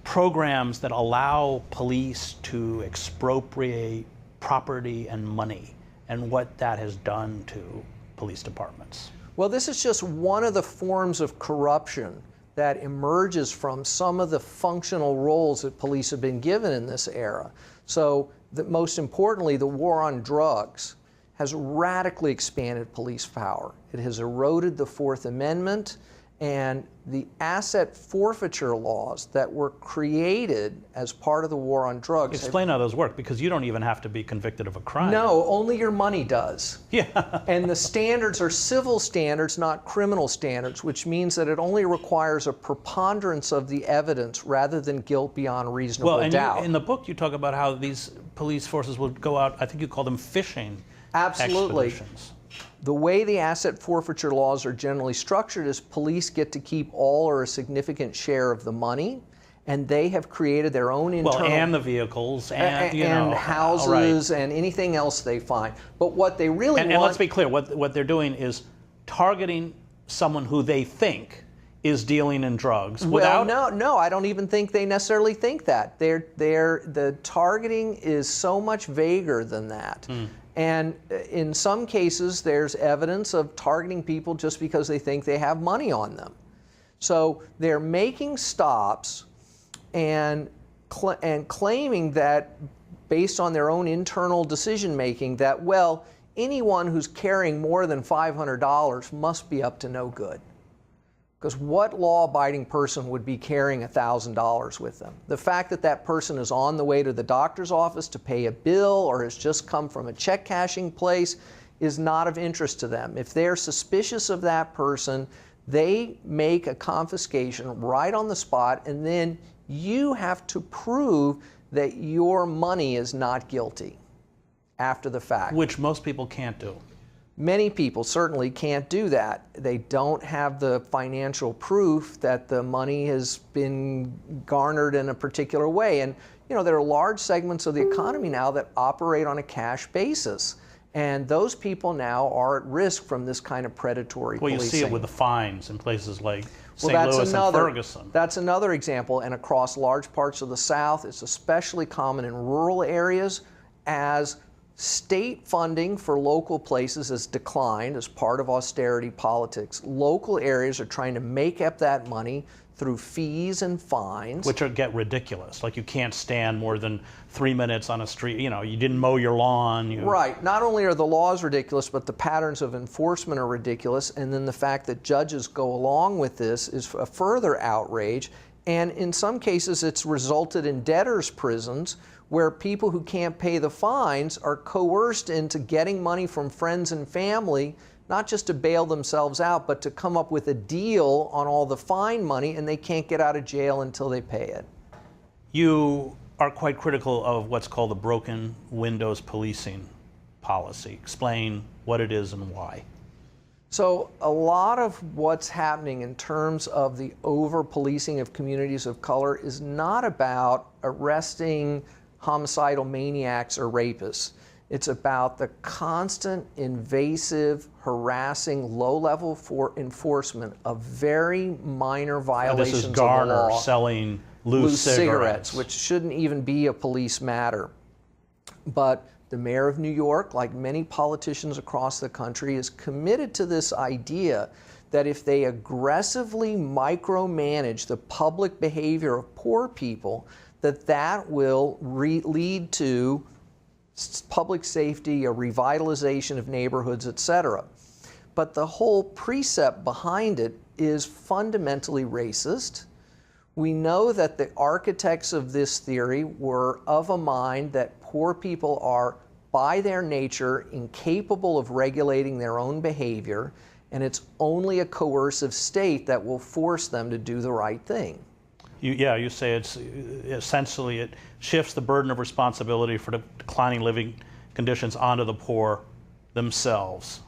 programs that allow police to expropriate property and money, and what that has done to police departments. Well, this is just one of the forms of corruption that emerges from some of the functional roles that police have been given in this era. So, most importantly, the war on drugs has radically expanded police power. It has eroded the Fourth Amendment, and the asset forfeiture laws that were created as part of the war on drugs. Explain how those work, because you don't even have to be convicted of a crime. No, only your money does. Yeah. And the standards are civil standards, not criminal standards, which means that it only requires a preponderance of the evidence rather than guilt beyond reasonable doubt. In the book you talk about how these police forces would go out, I think you call them fishing expeditions. The way the asset forfeiture laws are generally structured is police get to keep all or a significant share of the money, and they have created their own internal... Well, and the vehicles, and, and houses, and anything else they find. But what they really want... And let's be clear, what they're doing is targeting someone who they think is dealing in drugs without... Well, no, I don't even think they necessarily think that. The targeting is so much vaguer than that. And in some cases, there's evidence of targeting people just because they think they have money on them. So they're making stops and claiming that, based on their own internal decision making, that, well, anyone who's carrying more than $500 must be up to no good. Because what law-abiding person would be carrying $1,000 with them? The fact that that person is on the way to the doctor's office to pay a bill or has just come from a check cashing place is not of interest to them. If they're suspicious of that person, they make a confiscation right on the spot, and then you have to prove that your money is not guilty after the fact. Which most people can't do. Many people certainly can't do that. They don't have the financial proof that the money has been garnered in a particular way. And there are large segments of the economy now that operate on a cash basis. And those people now are at risk from this kind of predatory policing. Well, you see it with the fines in places like St. Louis and Ferguson. That's another example. And across large parts of the South, it's especially common in rural areas, as state funding for local places has declined as part of austerity politics. Local areas are trying to make up that money through fees and fines. Which get ridiculous. Like, you can't stand more than 3 minutes on a street. You didn't mow your lawn. Right. Not only are the laws ridiculous, but the patterns of enforcement are ridiculous. And then the fact that judges go along with this is a further outrage. And in some cases, it's resulted in debtors' prisons, where people who can't pay the fines are coerced into getting money from friends and family, not just to bail themselves out, but to come up with a deal on all the fine money, and they can't get out of jail until they pay it. You are quite critical of what's called the broken windows policing policy. Explain what it is and why. So a lot of what's happening in terms of the over-policing of communities of color is not about arresting homicidal maniacs or rapists. It's about the constant, invasive, harassing, low-level enforcement of very minor violations of the law. This is Garner selling loose cigarettes, which shouldn't even be a police matter. But the mayor of New York, like many politicians across the country, is committed to this idea that if they aggressively micromanage the public behavior of poor people, that will lead to public safety, a revitalization of neighborhoods, etc. But the whole precept behind it is fundamentally racist. We know that the architects of this theory were of a mind that poor people are, by their nature, incapable of regulating their own behavior, and it's only a coercive state that will force them to do the right thing. You say it's essentially, it shifts the burden of responsibility for the declining living conditions onto the poor themselves.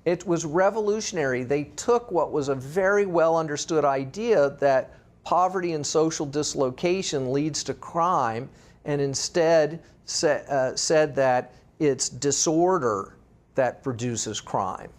It was revolutionary. They took what was a very well understood idea that poverty and social dislocation leads to crime, and instead said that it's disorder that produces crime.